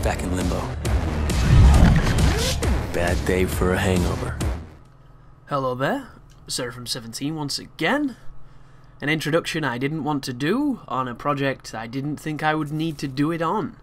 back in limbo. Bad day for a hangover. Hello there, Seraphim17 once again. An introduction I didn't want to do on a project I didn't think I would need to do it on.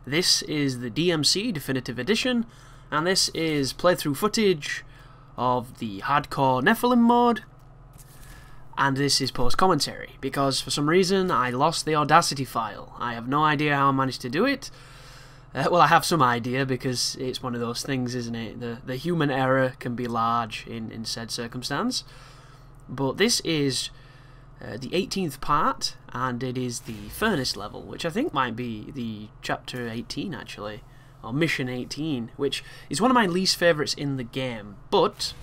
This is the DmC Definitive Edition, and this is playthrough footage of the Hardcore Nephilim mode, and this is post-commentary, because for some reason I lost the Audacity file. I have no idea how I managed to do it. Well, I have some idea, because it's one of those things, isn't it? The human error can be large in said circumstance. But this is the 18th part, and it is the furnace level, which I think might be the chapter 18, actually. Or mission 18, which is one of my least favourites in the game. But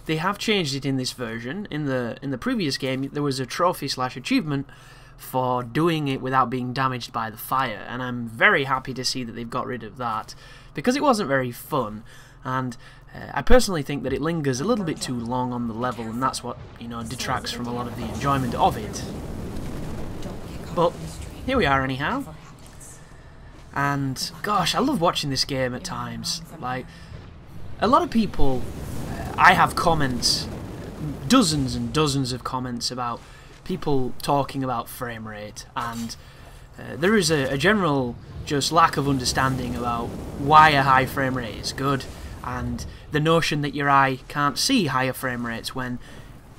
they have changed it in this version. In the previous game, there was a trophy/achievement for doing it without being damaged by the fire, and I'm very happy to see that they've got rid of that, because it wasn't very fun, and I personally think that it lingers a little bit too long on the level, and that's what, you know, detracts from a lot of the enjoyment of it. But here we are anyhow, and gosh, I love watching this game at times. Like, a lot of people, I have comments, dozens and dozens of comments about people talking about frame rate, and there is a general just lack of understanding about why a high frame rate is good, and the notion that your eye can't see higher frame rates when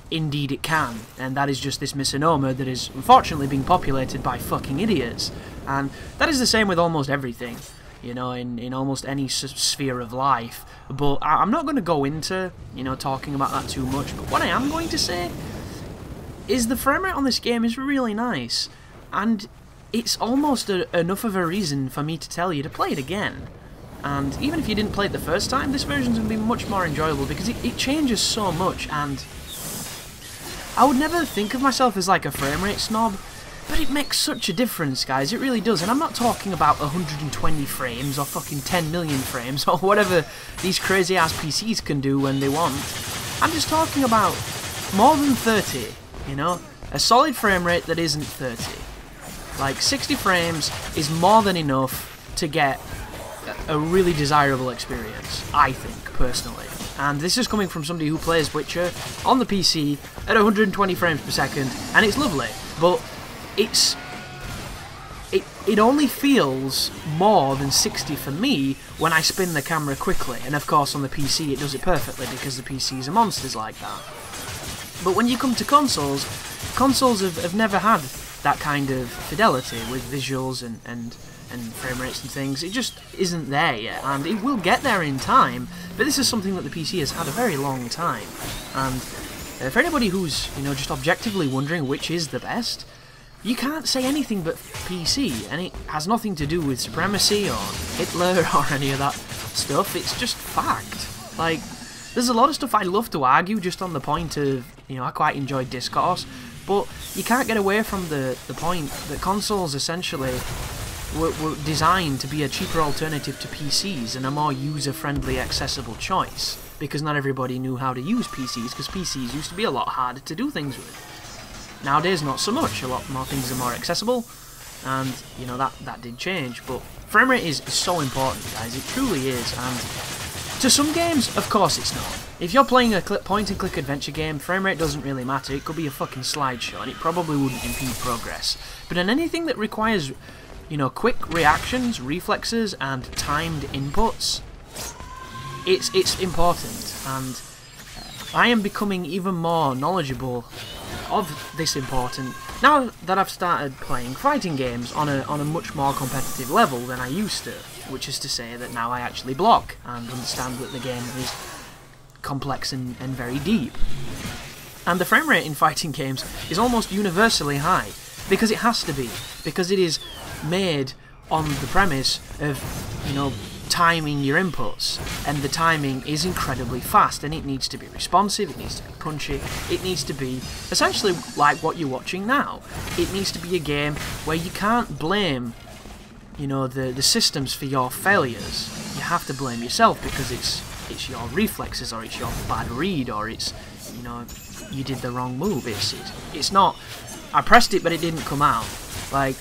indeed it can, and that is just this misnomer that is unfortunately being populated by fucking idiots. And that is the same with almost everything, you know, in almost any sphere of life. But I'm not going to go into, you know, talking about that too much, but what I am going to say is the frame rate on this game is really nice, and it's almost enough of a reason for me to tell you to play it again. And even if you didn't play it the first time, this version's going to be much more enjoyable, because it changes so much, and I would never think of myself as like a frame rate snob, but it makes such a difference, guys, it really does. And I'm not talking about 120 frames or fucking 10 million frames or whatever these crazy ass PCs can do when they want. I'm just talking about more than 30. You know, a solid frame rate that isn't 30. Like, 60 frames is more than enough to get a really desirable experience, I think, personally. And this is coming from somebody who plays Witcher on the PC at 120 frames per second, and it's lovely, but it only feels more than 60 for me when I spin the camera quickly, and of course on the PC it does it perfectly, because the PCs are monsters like that. But when you come to consoles have never had that kind of fidelity with visuals and frame rates and things. It just isn't there yet, and it will get there in time, but this is something that the PC has had a very long time. And for anybody who's, you know, just objectively wondering which is the best, you can't say anything but PC, and it has nothing to do with supremacy or Hitler or any of that stuff. It's just fact. Like, there's a lot of stuff I love to argue just on the point of, you know, I quite enjoy discourse, but you can't get away from the point that consoles essentially were designed to be a cheaper alternative to PCs and a more user-friendly, accessible choice, because not everybody knew how to use PCs, because PCs used to be a lot harder to do things with. Nowadays, not so much. A lot more things are more accessible, and, you know, that did change, but frame rate is so important, guys. It truly is, and to some games, of course it's not. If you're playing a point-and-click adventure game, frame rate doesn't really matter. It could be a fucking slideshow, and it probably wouldn't impede progress. But in anything that requires, you know, quick reactions, reflexes, and timed inputs, it's important. And I am becoming even more knowledgeable of this important now that I've started playing fighting games on a much more competitive level than I used to. Which is to say that now I actually block and understand that the game is complex and very deep. And the frame rate in fighting games is almost universally high, because it has to be, because it is made on the premise of, you know, timing your inputs, and the timing is incredibly fast, and it needs to be responsive, it needs to be punchy, it needs to be essentially like what you're watching now. It needs to be a game where you can't blame, you know, the systems for your failures. You have to blame yourself, because it's your reflexes, or it's your bad read, or it's, you know, you did the wrong move. It's not, I pressed it but it didn't come out. Like,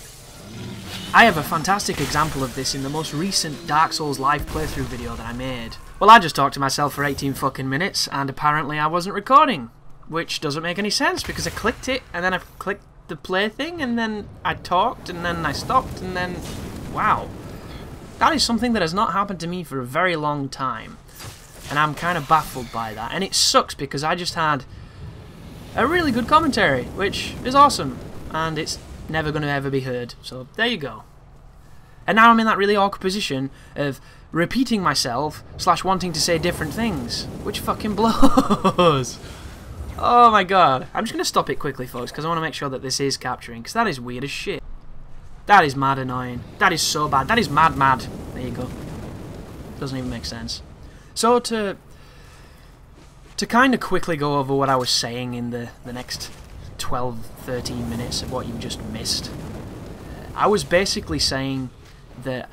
I have a fantastic example of this in the most recent Dark Souls live playthrough video that I made. Well, I just talked to myself for 18 fucking minutes, and apparently I wasn't recording. Which doesn't make any sense, because I clicked it, and then I clicked the play thing, and then I talked, and then I stopped, and then... wow. That is something that has not happened to me for a very long time. And I'm kind of baffled by that. And it sucks, because I just had a really good commentary, which is awesome. And it's never going to ever be heard. So, there you go. And now I'm in that really awkward position of repeating myself / wanting to say different things. Which fucking blows. Oh my god. I'm just going to stop it quickly, folks, because I want to make sure that this is capturing, because that is weird as shit. That is mad annoying. That is so bad. That is mad. There you go. Doesn't even make sense. So, to kind of quickly go over what I was saying in the next 12-13 minutes of what you've just missed, I was basically saying that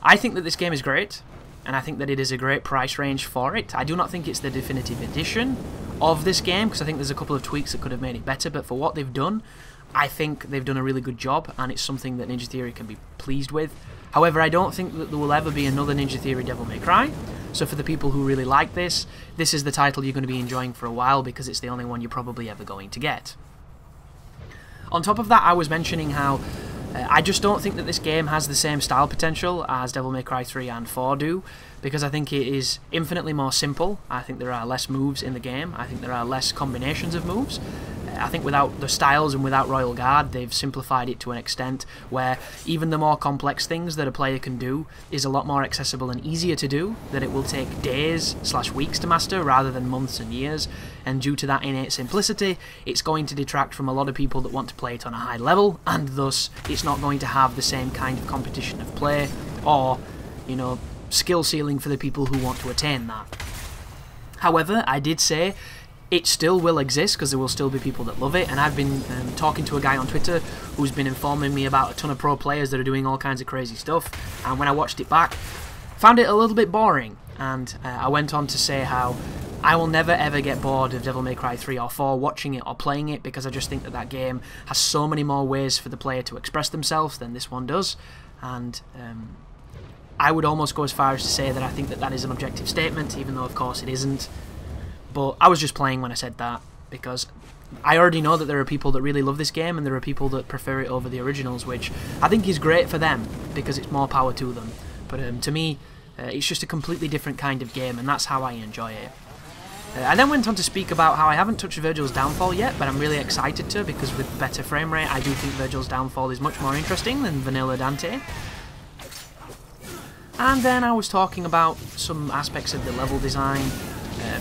I think that this game is great, and I think that it is a great price range for it. I do not think it's the definitive edition of this game, because I think there's a couple of tweaks that could have made it better, but for what they've done, I think they've done a really good job, and it's something that Ninja Theory can be pleased with. However, I don't think that there will ever be another Ninja Theory Devil May Cry, so for the people who really like this, this is the title you're going to be enjoying for a while, because it's the only one you're probably ever going to get. On top of that, I was mentioning how I just don't think that this game has the same style potential as Devil May Cry 3 and 4 do, because I think it is infinitely more simple. I think there are less moves in the game. I think there are less combinations of moves. I think without the styles and without Royal Guard, they've simplified it to an extent where even the more complex things that a player can do is a lot more accessible and easier to do, that it will take days / weeks to master rather than months and years, and due to that innate simplicity, it's going to detract from a lot of people that want to play it on a high level, and thus it's not going to have the same kind of competition of play or, you know, skill ceiling for the people who want to attain that. However, I did say it still will exist, because there will still be people that love it, and I've been talking to a guy on Twitter who's been informing me about a ton of pro players that are doing all kinds of crazy stuff, and when I watched it back, found it a little bit boring, and I went on to say how I will never ever get bored of Devil May Cry 3 or 4 watching it or playing it, because I just think that that game has so many more ways for the player to express themselves than this one does, and I would almost go as far as to say that I think that that is an objective statement, even though of course it isn't. But I was just playing when I said that, because I already know that there are people that really love this game, and there are people that prefer it over the originals, which I think is great for them, because it's more power to them. But to me, it's just a completely different kind of game, and that's how I enjoy it. I then went on to speak about how I haven't touched Virgil's Downfall yet, but I'm really excited to, because with better frame rate, I do think Virgil's Downfall is much more interesting than Vanilla Dante. And then I was talking about some aspects of the level design,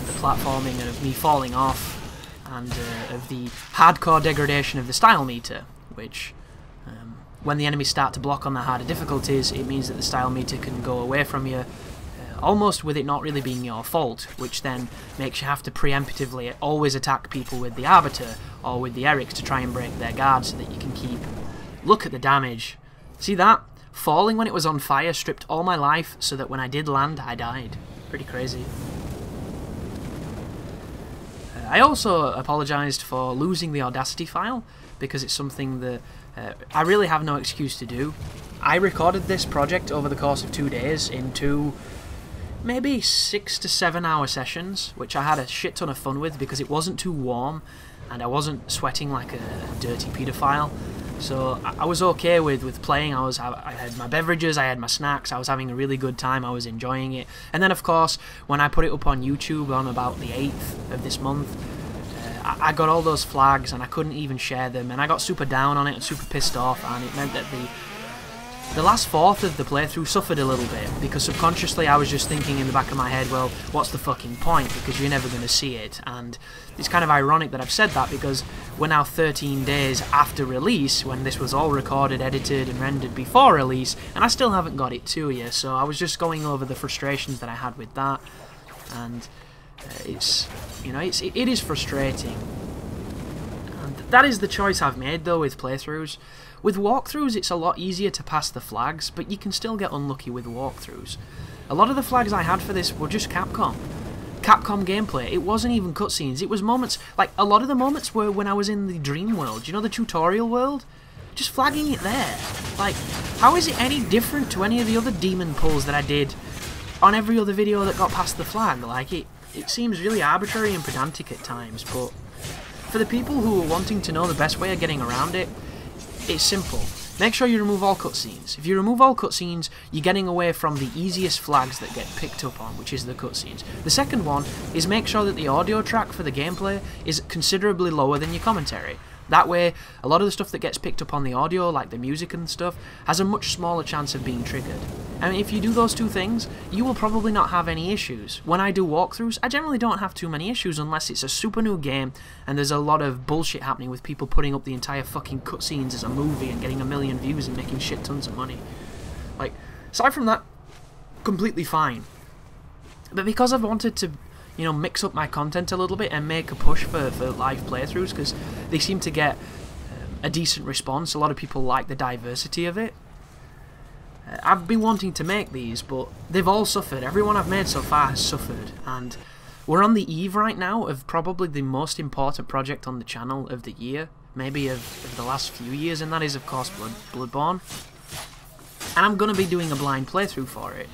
the platforming, and of me falling off, and of the hardcore degradation of the style meter, which, when the enemies start to block on the harder difficulties, it means that the style meter can go away from you, almost with it not really being your fault, which then makes you have to preemptively always attack people with the Arbiter or with the Erics to try and break their guard so that you can keep... Look at the damage. See that? Falling when it was on fire stripped all my life so that when I did land, I died. Pretty crazy. I also apologised for losing the Audacity file, because it's something that I really have no excuse to do. I recorded this project over the course of 2 days in 2, maybe 6 to 7 hour sessions, which I had a shit ton of fun with because it wasn't too warm and I wasn't sweating like a dirty paedophile. So I was okay with playing. I had my beverages, I had my snacks, I was having a really good time, I was enjoying it. And then of course, when I put it up on YouTube on about the 8th of this month, I got all those flags and I couldn't even share them, and I got super down on it and super pissed off, and it meant that the last fourth of the playthrough suffered a little bit, because subconsciously I was just thinking in the back of my head, well, what's the fucking point, because you're never going to see it. And it's kind of ironic that I've said that, because we're now 13 days after release, when this was all recorded, edited and rendered before release, and I still haven't got it to you. So I was just going over the frustrations that I had with that, and it's, you know, it is frustrating. And that is the choice I've made though with playthroughs. With walkthroughs, it's a lot easier to pass the flags, but you can still get unlucky with walkthroughs. A lot of the flags I had for this were just Capcom gameplay. It wasn't even cutscenes. It was moments, like a lot of the moments were when I was in the dream world. You know, the tutorial world? just flagging it there. Like, how is it any different to any of the other demon pulls that I did on every other video that got past the flag? Like, it seems really arbitrary and pedantic at times, but for the people who are wanting to know the best way of getting around it, it's simple. Make sure you remove all cutscenes. If you remove all cutscenes, you're getting away from the easiest flags that get picked up on, which is the cutscenes. The second one is make sure that the audio track for the gameplay is considerably lower than your commentary. That way, a lot of the stuff that gets picked up on the audio, like the music and stuff, has a much smaller chance of being triggered. And if you do those two things, you will probably not have any issues. When I do walkthroughs, I generally don't have too many issues unless it's a super new game and there's a lot of bullshit happening with people putting up the entire fucking cutscenes as a movie and getting 1 million views and making shit tons of money. Like, aside from that, completely fine. But because I've wanted to, you know, mix up my content a little bit and make a push for live playthroughs, because they seem to get a decent response. A lot of people like the diversity of it. I've been wanting to make these, but they've all suffered. Everyone I've made so far has suffered, and we're on the eve right now of probably the most important project on the channel of the year, maybe of the last few years, and that is, of course, Bloodborne. And I'm going to be doing a blind playthrough for it.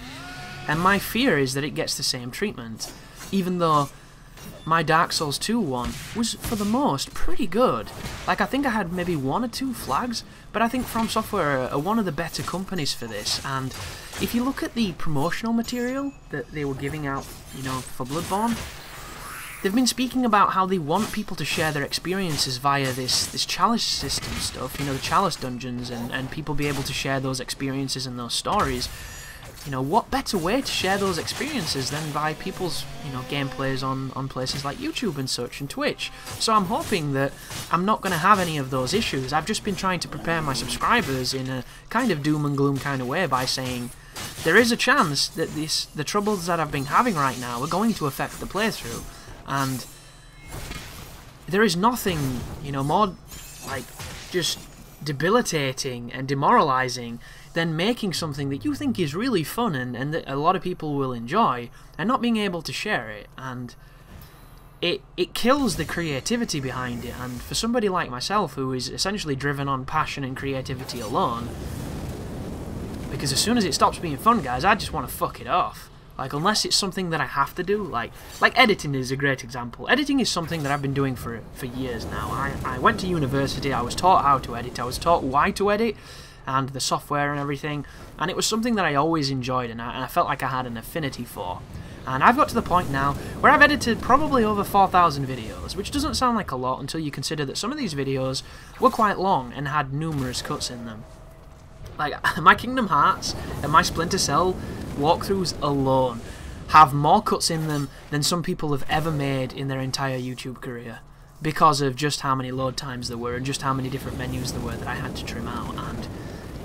And my fear is that it gets the same treatment, even though my Dark Souls 2 one was, for the most, pretty good. Like, I think I had maybe 1 or 2 flags, but I think From Software are one of the better companies for this, and if you look at the promotional material that they were giving out, you know, for Bloodborne, they've been speaking about how they want people to share their experiences via this chalice system stuff, you know, the chalice dungeons, and people be able to share those experiences and those stories. You know, what better way to share those experiences than by people's, you know, gameplays on places like YouTube and such, and Twitch. So I'm hoping that I'm not going to have any of those issues. I've just been trying to prepare my subscribers in a kind of doom and gloom kind of way by saying there is a chance that the troubles that I've been having right now are going to affect the playthrough. And there is nothing, you know, more, like, just debilitating and demoralizing than making something that you think is really fun and that a lot of people will enjoy and not being able to share it, and it kills the creativity behind it. And for somebody like myself, who is essentially driven on passion and creativity alone, because as soon as it stops being fun, guys, I just want to fuck it off. Like, unless it's something that I have to do, like editing is a great example. Editing is something that I've been doing for years now. I went to university, I was taught how to edit, I was taught why to edit, and the software and everything, and it was something that I always enjoyed and I felt like I had an affinity for. And I've got to the point now where I've edited probably over 4,000 videos, which doesn't sound like a lot until you consider that some of these videos were quite long and had numerous cuts in them. Like, my Kingdom Hearts and my Splinter Cell walkthroughs alone have more cuts in them than some people have ever made in their entire YouTube career, because of just how many load times there were and just how many different menus there were that I had to trim out. And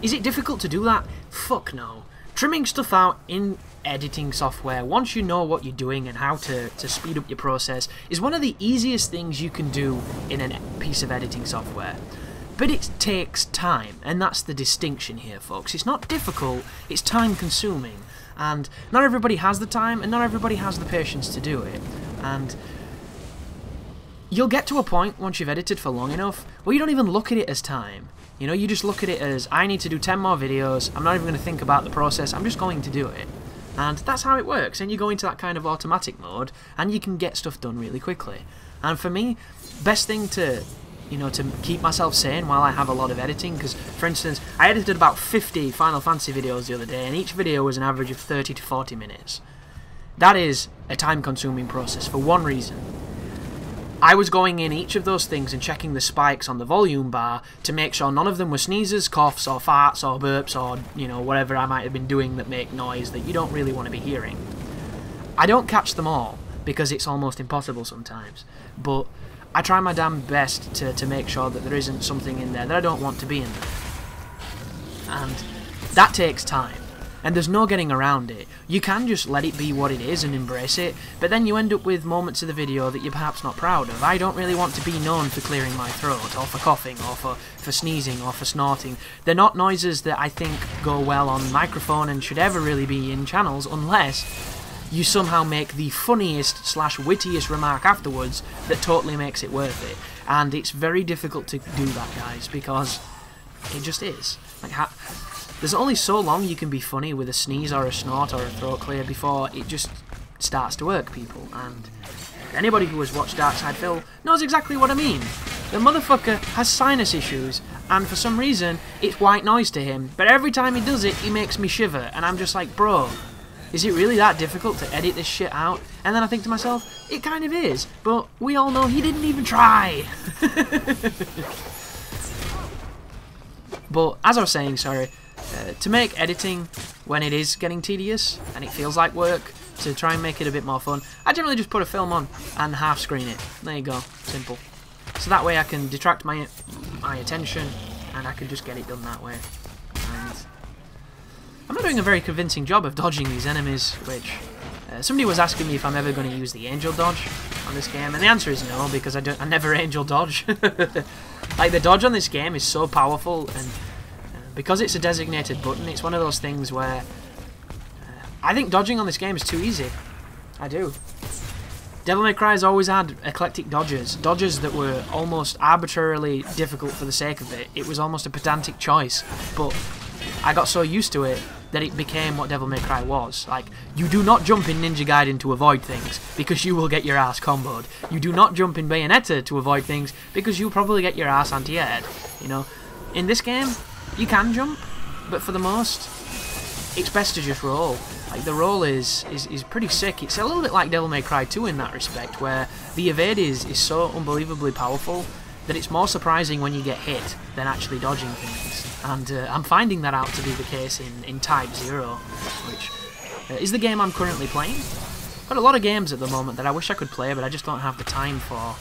is it difficult to do that? Fuck no. Trimming stuff out in editing software, once you know what you're doing and how to speed up your process, is one of the easiest things you can do in a piece of editing software. But it takes time, and that's the distinction here, folks. It's not difficult, it's time consuming. And not everybody has the time, and not everybody has the patience to do it. And you'll get to a point, once you've edited for long enough, where you don't even look at it as time. You know, you just look at it as, I need to do 10 more videos, I'm not even going to think about the process, I'm just going to do it. And that's how it works, and you go into that kind of automatic mode, and you can get stuff done really quickly. And for me, best thing to, you know, to keep myself sane while I have a lot of editing, because, for instance, I edited about 50 Final Fantasy videos the other day, and each video was an average of 30 to 40 minutes. That is a time-consuming process for one reason. I was going in each of those things and checking the spikes on the volume bar to make sure none of them were sneezes, coughs, or farts, or burps, or, you know, whatever I might have been doing that make noise that you don't really want to be hearing. I don't catch them all, because it's almost impossible sometimes, but I try my damn best to make sure that there isn't something in there that I don't want to be in there. And that takes time. And there's no getting around it. You can just let it be what it is and embrace it, but then you end up with moments of the video that you're perhaps not proud of. I don't really want to be known for clearing my throat, or for coughing, or for sneezing, or for snorting. They're not noises that I think go well on microphone and should ever really be in channels, unless you somehow make the funniest / wittiest remark afterwards that totally makes it worth it. And it's very difficult to do that, guys, because It just is. Like, there's only so long you can be funny with a sneeze or a snort or a throat clear before it just starts to work, people. And anybody who has watched Darkside Phil knows exactly what I mean. The motherfucker has sinus issues, and for some reason, it's white noise to him. But every time he does it, he makes me shiver, and I'm just like, bro, is it really that difficult to edit this shit out? And then I think to myself, it kind of is, but we all know he didn't even try. But, as I was saying, sorry, to make editing when it is getting tedious, and it feels like work, to try and make it a bit more fun, I generally just put a film on and half screen it. There you go, simple. So that way I can detract my attention, and I can just get it done that way. And I'm not doing a very convincing job of dodging these enemies, which somebody was asking me if I'm ever going to use the angel dodge on this game, and the answer is no, because I never angel dodge. Like, the dodge on this game is so powerful, and because it's a designated button, it's one of those things where I think dodging on this game is too easy. I do. Devil May Cry has always had eclectic dodges that were almost arbitrarily difficult for the sake of it. It was almost a pedantic choice, but I got so used to it that it became what Devil May Cry was. Like, you do not jump in Ninja Gaiden to avoid things, because you will get your ass comboed. You do not jump in Bayonetta to avoid things, because you'll probably get your ass anti-aired. You know, in this game, you can jump, but for the most, it's best to just roll. Like, the roll is pretty sick. It's a little bit like Devil May Cry 2 in that respect, where the evade is so unbelievably powerful that it's more surprising when you get hit than actually dodging things. And I'm finding that out to be the case in Type 0, which is the game I'm currently playing. I've got a lot of games at the moment that I wish I could play, but I just don't have the time for.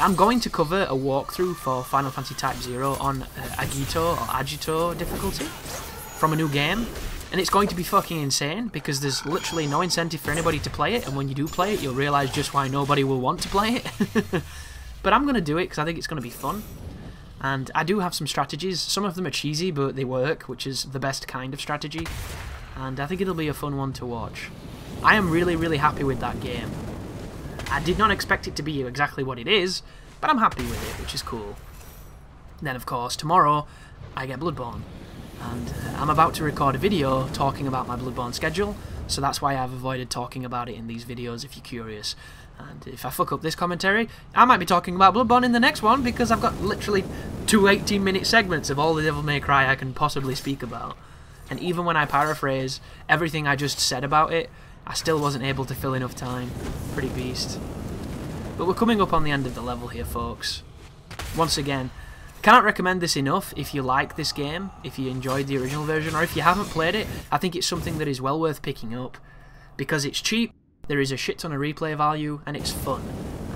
I'm going to cover a walkthrough for Final Fantasy Type 0 on Agito or Agito difficulty from a new game. And it's going to be fucking insane, because there's literally no incentive for anybody to play it, and when you do play it, you'll realise just why nobody will want to play it. But I'm going to do it, because I think it's going to be fun. And I do have some strategies. Some of them are cheesy, but they work, which is the best kind of strategy. And I think it'll be a fun one to watch. I am really, really happy with that game. I did not expect it to be exactly what it is, but I'm happy with it, which is cool. Then, of course, tomorrow, I get Bloodborne. And I'm about to record a video talking about my Bloodborne schedule, so that's why I've avoided talking about it in these videos, if you're curious. And if I fuck up this commentary, I might be talking about Bloodborne in the next one, because I've got literally 2 18-minute segments of all the Devil May Cry I can possibly speak about. And even when I paraphrase everything I just said about it, I still wasn't able to fill enough time. Pretty beast. But we're coming up on the end of the level here, folks. Once again, cannot recommend this enough if you like this game, if you enjoyed the original version, or if you haven't played it. I think it's something that is well worth picking up, because it's cheap, there is a shit ton of replay value, and it's fun.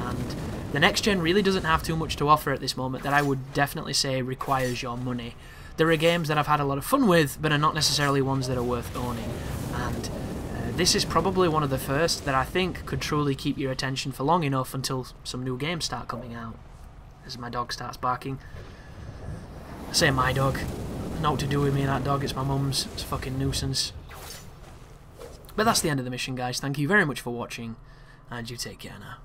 And the next gen really doesn't have too much to offer at this moment that I would definitely say requires your money. There are games that I've had a lot of fun with, but are not necessarily ones that are worth owning. And this is probably one of the first that I think could truly keep your attention for long enough until some new games start coming out. As my dog starts barking. I say my dog. Not to do with me and that dog, it's my mum's. It's a fucking nuisance. But that's the end of the mission, guys. Thank you very much for watching, and you take care now.